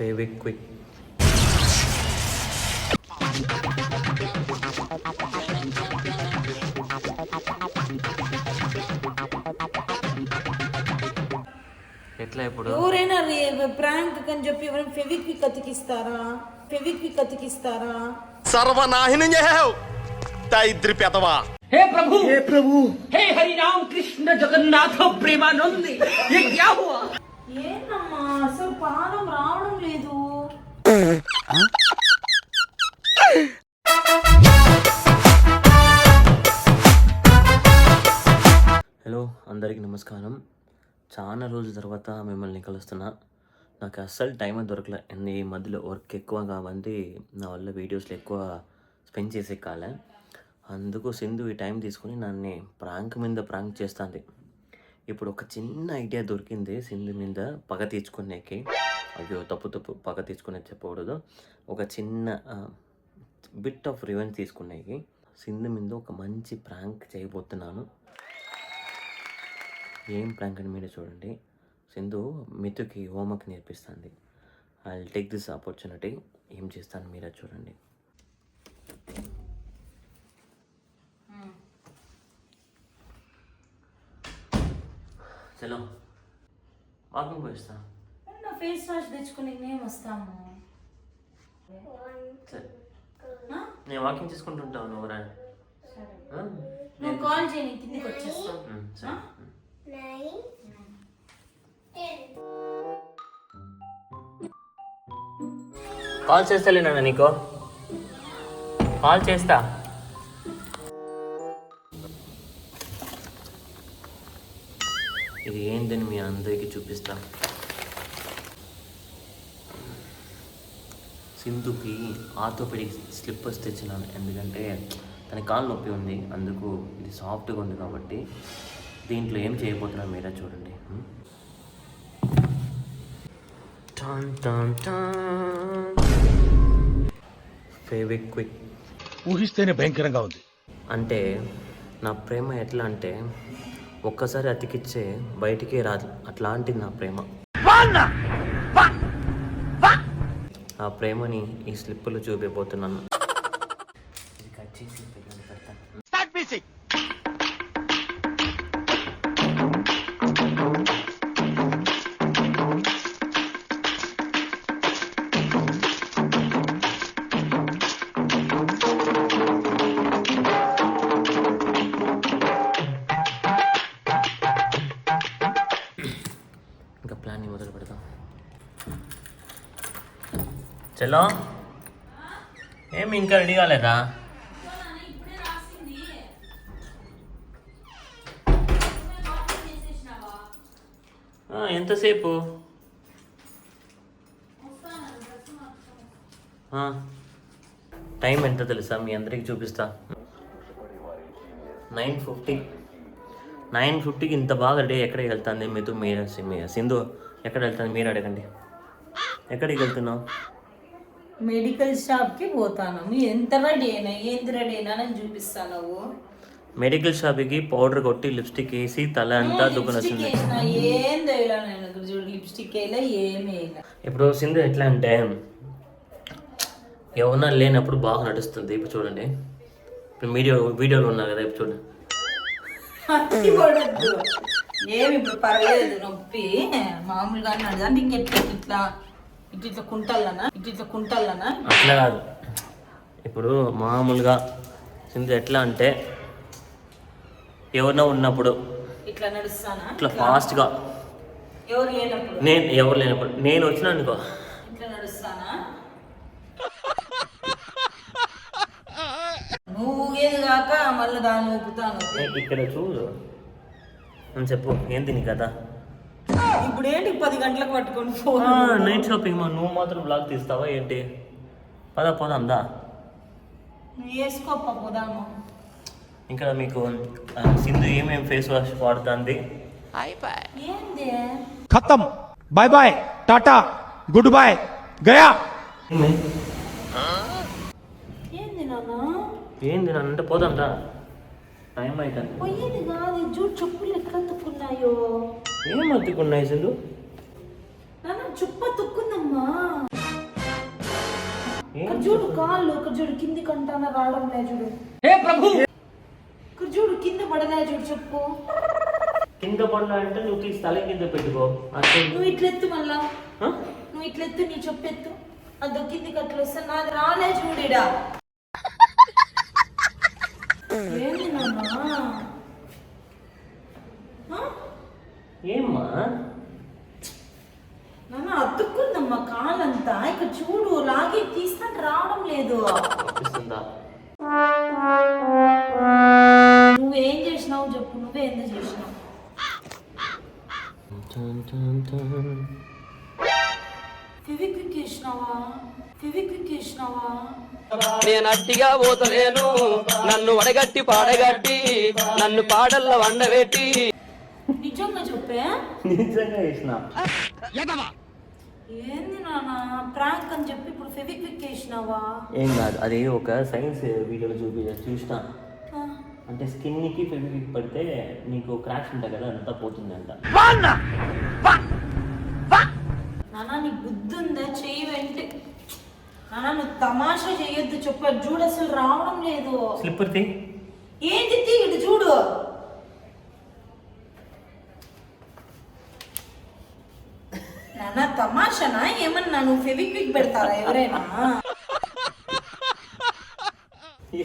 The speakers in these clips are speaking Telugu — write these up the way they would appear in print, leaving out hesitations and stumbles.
ఫెవిక్విక్. ఎట్లా ఇప్పుడు ఎవరైనా ప్రాంక్ అని చెప్పి ఎవరైనా ఫెవిక్విక్ అతికిస్తారా సర్వనాహిని దరిద్రి పెదవా. हे प्रभु हे हरि राम कृष्ण जगन्नाथ प्रेमानंद ये क्या हुआ? ఏంటమ్మా అసలు పానం రావడం లేదు. హలో, అందరికీ నమస్కారం. చాలా రోజుల తర్వాత మిమ్మల్ని కలుస్తున్నా. నాకు అస్సలు టైం దొరకలే. ఈ మధ్యలో వర్క్ ఎక్కువ కాబట్టి నా వల్ల వీడియోస్లో ఎక్కువ స్పెండ్ చేసే కాలే. అందుకు సింధు ఈ టైం తీసుకుని నన్ను ప్రాంక్ మీద ప్రాంక్ చేస్తుంది. ఇప్పుడు ఒక చిన్న ఐడియా దొరికింది సింధు మీద పగ తీర్చుకునేకి. అయ్యో తప్పు పగ తీసుకునే చెప్పకూడదు. ఒక చిన్న బిట్ ఆఫ్ రివెంజ్ తీసుకునేకి సింధు మీద ఒక మంచి ప్రాంక్ చేయబోతున్నాను. ఏం ప్రాంక్ అని మీరు చూడండి. సింధు మితుకి హోంవర్క్ నేర్పిస్తుంది. I will take this opportunity. ఏం చేస్తాను మీరే చూడండి. చలో వాకింగ్ పోయిస్తా. ఫేస్ వాష్ తెచ్చుకుని మేము వస్తాము. సరే, నేను వాకింగ్ చేసుకుంటుంటాను. నువ్వు రా. నువ్వు కాల్ చేయని కిందికి వచ్చేస్తావు. సరే. కాల్ చేస్తాలేనా నీకు? కాల్ చేస్తా. ఇది ఏంటని మీ అందరికీ చూపిస్తా. సింధుకి ఆర్థోపెడిక్ స్లిప్పర్స్ తెచ్చినాను. ఎందుకంటే తన కాలు నొప్పి ఉంది. అందుకు ఇది సాఫ్ట్గా ఉంది కాబట్టి దీంట్లో ఏం చేయబోతున్నాను మీరే చూడండి. ఫెవిక్విక్ ఊహిస్తేనే భయంకరంగా ఉంది. అంటే నా ప్రేమ ఎట్లా అంటే ఒక్కసారి అతికిచ్చే బయటికే రాదు. అట్లాంటిది నా ప్రేమ. ఆ ప్రేమని ఈ స్లిప్పులు చూపిపోతున్నాను. ఇది కట్ చేసి పెడతాను. ఇంకా ప్లాన్ని మొదలు పెడతాం. చలో, ఏమి ఇంకా రెడీ కాలేదా? ఎంతసేపు? టైం ఎంత తెలుసా? మీ అందరికి చూపిస్తా. 9:50. 9:50కి ఇంత బాగా రెడీ ఎక్కడికి వెళ్తుంది? మీరు సింధు ఎక్కడ వెళ్తుంది? మీరు అడగండి. ఎక్కడికి వెళ్తున్నావు? మెడికల్ షాప్కి పోతాను. ఎంత రెడీ అయినా ఏంది రెడీ అయినా అని చూపిస్తాను. మెడికల్ షాప్కి పౌడర్ కొట్టి లిప్స్టిక్ వేసి తల అంతా దుబ్బనొస్తుంది. ఏందో ఇలా చూడు, లిప్స్టిక్ వేయలే, ఏమి వేయలే. ఇప్పుడు సింధు ఎట్లా అంటే ఎవరన్నా లేనప్పుడు బాగా నడుస్తుంది. ఇప్పుడు చూడండి, ఇప్పుడు వీడియోలో ఉన్నారు కదా. ఇప్పుడు చూడండి, ఏమి ఇప్పుడు పర్లేదు, నొప్పి మామూలుగా నడదంటే ఇంకెట్లా ఇట్లా కుంటాలనా అట్లా కాదు. ఇప్పుడు మామూలుగా సింధు ఎట్లా అంటే ఎవరినో ఉన్నప్పుడు ఇట్లా నడుస్తానా, ఇట్లా ఫాస్ట్గా. ఎవరు లేనప్పుడు నేను వచ్చినా అనుకో, ఇట్లా నడుస్తానా. నువ్వు ఊగేది కాక మళ్ళీ దాన్ని ఊపుతాను. ఇక్కడ చూడు అని చెప్పు. ఏంటి నీ కదా? ఇప్పుడు ఏంటి 10 గంటలకు పట్టుకొని నైట్ షాపింగ్. నువ్వు మాత్రం బ్లాగ్ తీస్తావా ఏంటి? పోదాందా? వేసుకోపా, పోదాము. ఇంకా మీకు సింధు ఏమేమి ఫేస్ వాష్ వాడుతుంది? ఏంది ఖతం, బాయ్ బాయ్, టాటా, గుడ్ బాయ్, గయా. ఏంది నాన్న? ఏంది అంటే పోదాందా? టైం అవుతుంది. పోయేది కాదు. చూడు చెప్పులు ఎక్కడ తుక్కున్నాయో. ఏం అతుకున్నాయి సింధు? నాన్న చుప్ప తుక్కుందమ్మా. ఇక్కడ చూడు కాళ్ళు, ఇక్కడ చూడు కింది కంటాన రావడం లే చూడు. हे प्रभु ఇక్కడ చూడు కింద పడలే చూడు చెప్పు. కింద పడాలంటే నువ్వు తీసి తల కింద పెట్టుకో. అసలు నువ్వు ఇట్లెత్తు మళ్ళా, నువ్వు ఇట్లెత్తు, నీ చెప్పెత్తు. అది కిందికి అట్లా వస్తే నాది రాలే చూడిడా. ఏంది నాన్న? ఏమ్మా నాన్న అతుక్కుందమ్మా కాలంతా. ఇక్కడ చూడు లాగే తీస్తాను రావడం లేదు. నువ్వేం చేసినావు చెప్పు, నువ్వే ఎందుకు చేసినావు? ఫెవిక్విక్ వేసినావా? ఫెవిక్విక్ వేసినావా? నేను అట్టిగా పోతలేను, నన్ను వడగట్టి పాడగట్టి నన్ను పాడల్ల వండబెట్టి. నిజంగా చెప్పే? నిజంగా వేసిన. ఏంది నాన్న ప్రాంక్ అని చెప్పి ఇప్పుడు ఫెవిక్విక్ వేసినావా? ఏం కాదు, అది ఒక సైన్స్ వీడియోలో చూసిన. అంటే స్కిన్కి ఫెవిక్విక్ పడితే నీకు క్రాక్స్ ఉంటాయి కదా, అంతా పోతుంది అంట. నాన్న నీకు బుద్ధి ఉందా? చెయ్యి వెంటే. నాన్న నువ్వు తమాషా చేయొద్దు చెప్పాడు చూడు, అసలు రావడం లేదు. స్లిప్పర్ తీ. ఏంటి తీ, ఇటు చూడు. నాన్న తమాషానా ఏమన్నా? నువ్వు ఫెవిక్విక్ పెడతారా ఎవరైనా?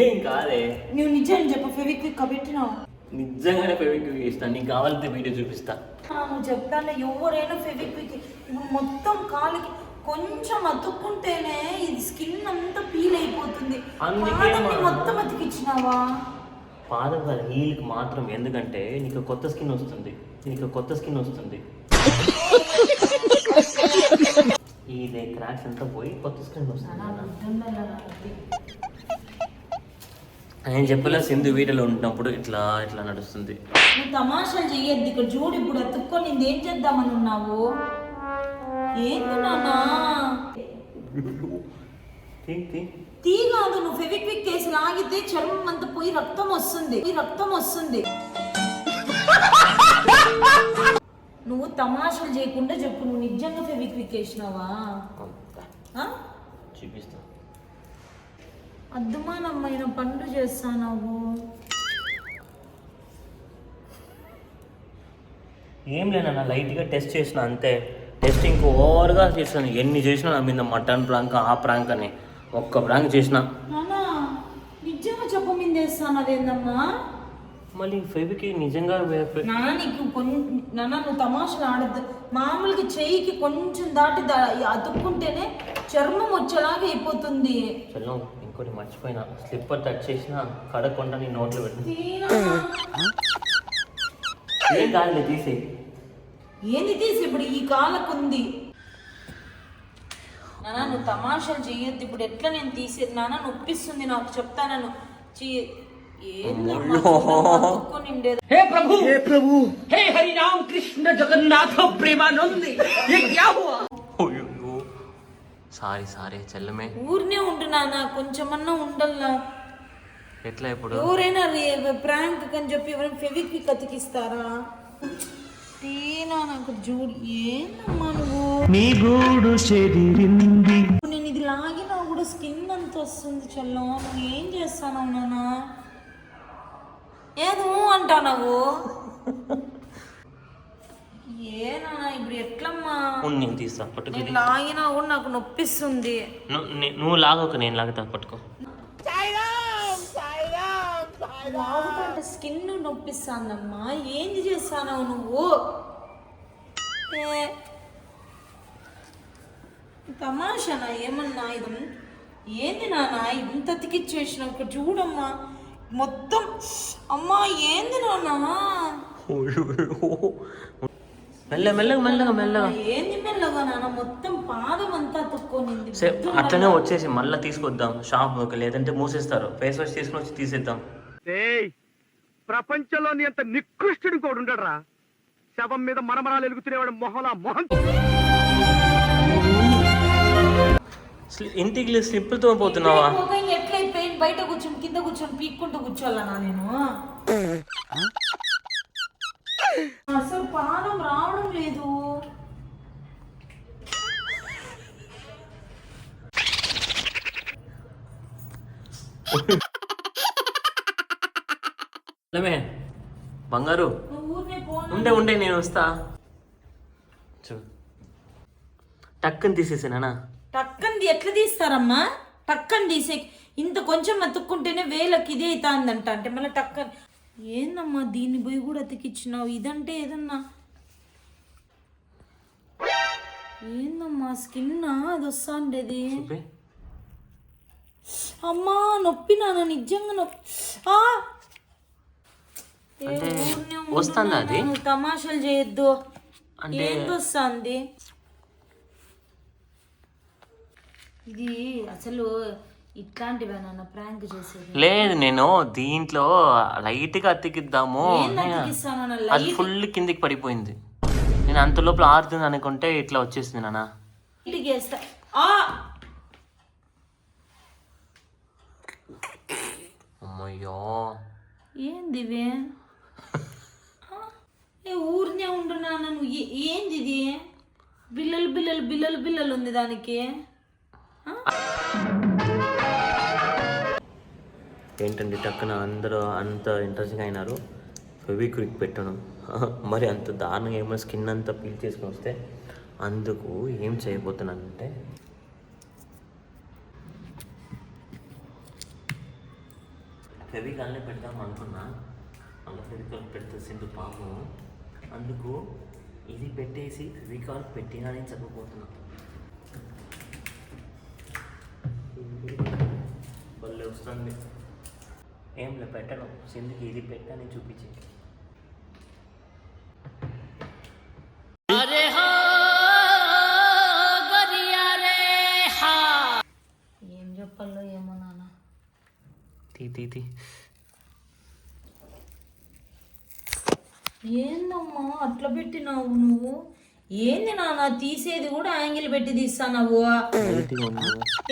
ఏం కాదే, నువ్వు నిజం చెప్పు, ఫెవిక్విక్ పెట్టినావు? నిజంగానే ఫెవిక్విక్ వేసిన. నీకు కావాలంటే వీడియో చూపిస్తా. నువ్వు చెప్తాను ఎవరైనా ఫెవిక్విక్. ఇప్పుడు మొత్తం కాలికి కొంచెం అతుక్కుంటేనే ఇది స్కిన్ అంతా పీల్ అయిపోతుంది. పాదంని మొత్తం అతికిచ్చినావా? పాదం కాదు, హీల్కి మాత్రం. ఎందుకంటే నీకు కొత్త స్కిన్ వస్తుంది, ఇదే క్రాక్స్ అంతా పోయి కొత్త స్కిన్ వస్తుంది. నేను చెప్పలే, సింధు వీడియోలో ఉంటున్నప్పుడు ఇట్లా ఇట్లా నడుస్తుంది. నువ్వు తమాషాలు చెయ్యొద్దు. ఇక్కడ చూడు ఇప్పుడు అతుక్కొని నేను ఏం చేద్దామని ఉన్నావు? ఏంది నాన్నా? తీ కాదు, నువ్వు ఫెవిక్విక్ కేసు లాగితే చర్మం అంతా పోయి రక్తం వస్తుంది. నువ్వు తమాషాలు చేయకుండా చెప్పు, నువ్వు నిజంగా ఫెవిక్విక్ వేసినావా? చూపిస్తా. అద్దుమానమ్మైన పనులు చేస్తావు. ఏం లేనా, లైట్గా టెస్ట్ చేసిన అంతే. టెస్టింగ్ ఓవర్గా చేసాను. ఎన్ని చేసినా నా మీద మటన్ ప్రాంక్, ఆ ప్రాంక్ అని ఒక్క ప్రాంక్ చేసిన. నానా నిజంగా చెప్పు మీద వేస్తాను. అదేందమ్మా మళ్ళీ ఫెవికి నిజంగా నానా నీకు నానా నువ్వు తమాషలు ఆడద్దు. మామూలుగా చెయ్యికి కొంచెం దాటి అతుక్కుంటేనే చర్మం వచ్చేలాగా అయిపోతుంది. చలో ఇంకోటి మర్చిపోయినా, స్లిప్పర్ టచ్ చేసిన కడకుండా నీ నోట్లో పెట్టి. ఏం కాదు తీసి. ఏంది తీసి? ఇప్పుడు ఈ కాలకుంది. నానా నువ్వు తమాషాలు చెయ్యొద్దు. ఇప్పుడు ఎట్లా నేను తీసేది? నానా నొప్పిస్తుంది నాకు, చెప్తాను. हे प्रभु हे हरि राम कृष्ण जगन्नाथ प्रेमानंद ये क्या हुआ? సారీ చెల్లమే. ఊరినే ఉంటున్నా, కొంచెమన్నా ఉండల్లా. ఎట్లా ఇప్పుడు? ఎవరైనా ప్రాంక్ అని చెప్పి ఎవరైనా ఫెవిక్విక్ అతికిస్తారా? నాకు చూడు. ఏందమ్మా నువ్వు? నీ గూడు చెదిరింది. నేను ఇది లాగినా కూడా స్కిన్ అంత వస్తుంది. చల్లం నువ్వు ఏం చేస్తాను నాన్న? ఏదో అంటావు. ఏనా ఇప్పుడు ఎట్లమ్మా? నేను తీస్తా, పట్టుకో. నేను లాగినా కూడా నాకు నొప్పిస్తుంది. నువ్వు లాగక, నేను లాగుతా, పట్టుకో. లాగుతుంటే స్కిన్ నొప్పిస్తానమ్మా. ఏంది చేస్తాను నువ్వు? తమాషానా ఏమన్నా? ఇది ఏంది నాన్న ఇంత అతికిచ్చేసినావు? ఇక్కడ చూడమ్మా మొత్తం. అమ్మా ఏంది నాన్న? మెల్లగా ఏంది మెల్లగా నాన్న? మొత్తం పాదం అంతా అతుక్కోనింది. అట్లనే వచ్చేసి మళ్ళీ తీసుకొద్దాం షాప్, లేదంటే మూసేస్తారు. ఫేస్ వాష్ తీసుకుని వచ్చి తీసేద్దాం. ప్రపంచంలోని అంత నికృష్టుడు కూడా ఉండడరా. శవం మీద మరమరాలు ఎలుగుతునేవాడు మొహలా మొహం. ఇంటికి స్లిప్పులతో పోతున్నావా? ఎట్లయిపోయి బయట కూర్చొని కింద కూర్చొని పీక్కుంటూ కూర్చోవాలనా నేను? అసలు పానం రావడం లేదు. లేమే బంగారు నువ్వు ఊరినే పోను. ఉండే నేను వస్తా. చూడు టక్కని తీసేసానా? టక్కని ఎట్లా తీస్తారమ్మా? టక్కని తీసే ఇంత కొంచెం అతుక్కుంటేనే వేలకి ఇదే అవుతుందంట. అంటే మళ్ళీ టక్కని ఏందమ్మా దీన్ని పోయి కూడా అతికిచ్చినావు? ఇదంటే ఏదన్నా ఏందమ్మా స్కిన్ అది వస్తా ఉండేది. అమ్మా నొప్పి నాన్న నిజంగా నొప్పి. వస్తుందా అది? తమాషాలు చేయొద్దు. అంటే ఏంది వస్తుంది ఇది? అసలు ఇట్లాంటివే నాన్న ప్రాంక్ చేసేది? లేదు, నేను దీంట్లో లైట్ గా అతికిద్దాము, అది ఫుల్ కిందికి పడిపోయింది. నేను అంత లోపల ఆరుతుంది అనుకుంటే ఇట్లా వచ్చేసింది నాన్న. ఇంటికేస్తా. అమ్మయ్యో ఏంది ఇవి? ఊరినే ఉంటున్నా నువ్వు. ఏంది ఇది? బిల్లలు బిల్లలు బిల్లలు బిల్లలు ఉంది దానికి. ఏంటండి టక్కున అందరూ అంత ఇంట్రెస్టింగ్ అయినారు. ఫెవిక్విక్ పెట్టను మరి అంత దారుణంగా ఏమో స్కిన్ అంతా పీల్ చేసుకొని వస్తే అందుకు ఏం చేయబోతున్నానంటే ఫెవికాల్నే పెడదాం అనుకున్నా. అలా ఫెవికాల్ పెడితే సింధు పాపం, అందుకు ఇది పెట్టేసి ఫెవికాల్ పెట్టినానే చదువుకోతున్నా. భలే వస్తుంది. ఏం లే పెట్టడం సింధుకి ఇది పెట్టని చూపించి. ఏం చెప్పాలో ఏమో నాన్న. తీ ఏందమ్మా అట్లా పెట్టినావు నువ్వు? ఏంది నాన్న తీసేది కూడా యాంగిల్ పెట్టి తీస్తావు?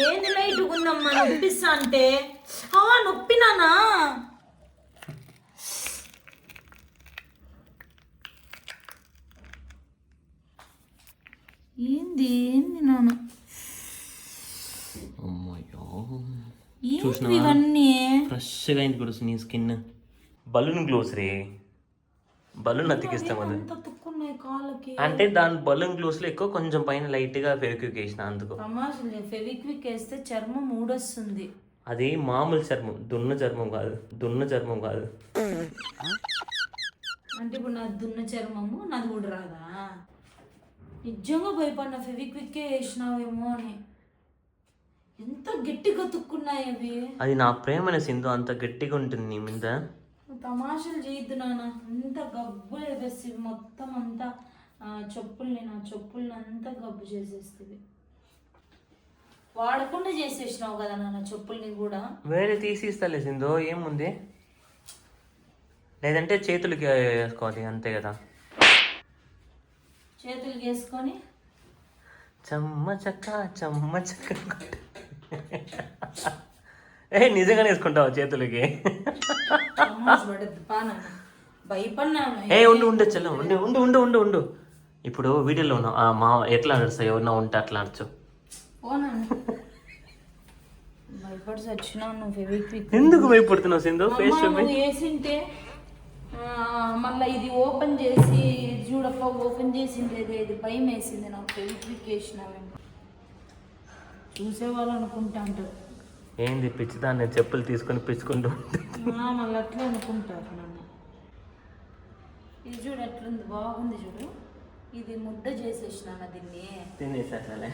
ఏంది లైట్ ఉందమ్మా నొప్పిస్తా అంటే? నొప్పి నానా. ఏంది ఏంది నాన్న? అమ్మయ్యో ఏంది ఇవన్నీ? ఫ్రెష్గా అయింది కూడా నీ స్కిన్. బలూన్ గ్లోవ్స్ రే, బలూన్ అతికిస్తాం అది. అంటే దాని బలూన్ గ్లోవ్స్ లో ఎక్కువ కొంచెం పైన లైట్ గా ఫెవిక్విక్ వేసిన అందుకు. ఫెవిక్విక్ వేస్తే చర్మం ఊడొస్తుంది. అది మామూలు చర్మం, దున్న చర్మం కాదు. అంటే ఇప్పుడు నాది దున్న చర్మము, నాది ఊడ రాదా? నిజంగా భయపడిన ఫెవిక్విక్కే వేసినావేమో అని. ఎంత గట్టిగా తుక్కున్నాయి అవి. అది నా ప్రేమనే సింధు, అంత గట్టిగా ఉంటుంది నీ మీద. తమాషాలు చేయొద్దు నాన్న. అంత గబ్బు వేసి మొత్తం అంతా చెప్పుల్ని, నా చెప్పుల్ని అంతా గబ్బు చేసేస్తుంది. వాడకుండా చేసేసినావు కదా నాన్న చెప్పుల్ని కూడా. వేరే తీసిస్తాలే సింధు, ఏముంది. లేదంటే చేతులకి వేసుకోవాలి అంతే కదా. చేతులకి వేసుకొని చెమ్మ చెక్క నిజంగానే వేసుకుంటావు చేతులకి? ఉండు చల్ల ఉండు. ఇప్పుడు వీడియోలో ఉన్నావు, మా ఎట్లా నడుస్తావు? ఎవరన్నా ఉంటే అట్లా నడుచు. భయపడి వచ్చినావు నువ్వు ఫెవిక్విక్. ఎందుకు భయపడుతున్నావు సింధు? ఫేస్ వేసింటే మళ్ళీ ఇది ఓపెన్ చేసి చూడప్ప, ఓపెన్ చేసింది ఇది భయం వేసింది నాకు. ఫెవిక్విక్ వేసినావేమో చూసేవాళ్ళు అనుకుంటా అంటారు. ఏంది పిచ్చిదాన్ని చెప్పులు తీసుకొని పిచ్చుకుంటూ మళ్ళీ అట్లే అనుకుంటారు నన్ను. ఇది చూడు ఎట్లుంది, బాగుంది చూడు. ఇది ముద్ద చేసేసినాను దీన్ని. తినేసట్లే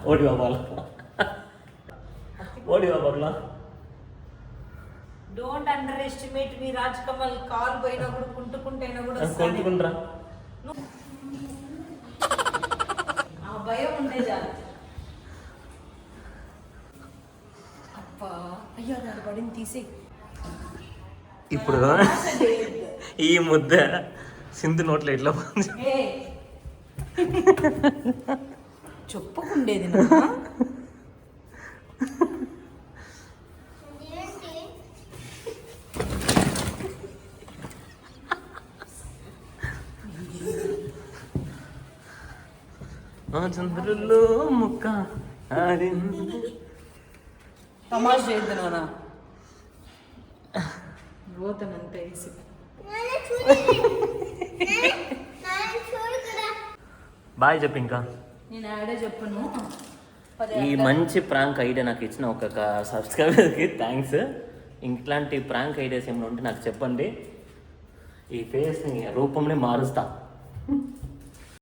ఓడి బాబాలా. Don't underestimate me Raj Kamal. కాల్ పోయినా కూడా కుంటుకుంటైనా కూడా కొంటుకుంటారా? ఆ భయం ఉంటే చాలు. అబ్బా అయ్యో దాని పడిని తీసి. ఇప్పుడు ఈ ముద్ద సింధు నోట్లో ఎట్లా పోతుంది? చెప్పుకుండేది ఆ చంద్రుల్లో ముక్క తమాష చేయద్దు నాన్న. పోతానంతే వేసి. బాయ్ చెప్పు ఇంకా. నేను ఆడే చెప్పను. ఈ మంచి ప్రాంక్ ఐడియా నాకు ఇచ్చిన ఒక సబ్స్క్రైబర్కి థ్యాంక్స్. ఇట్లాంటి ప్రాంక్ ఐడియాస్ ఏమైనా ఉంటే నాకు చెప్పండి. ఈ ఫేస్ని రూపంలో మారుస్తా.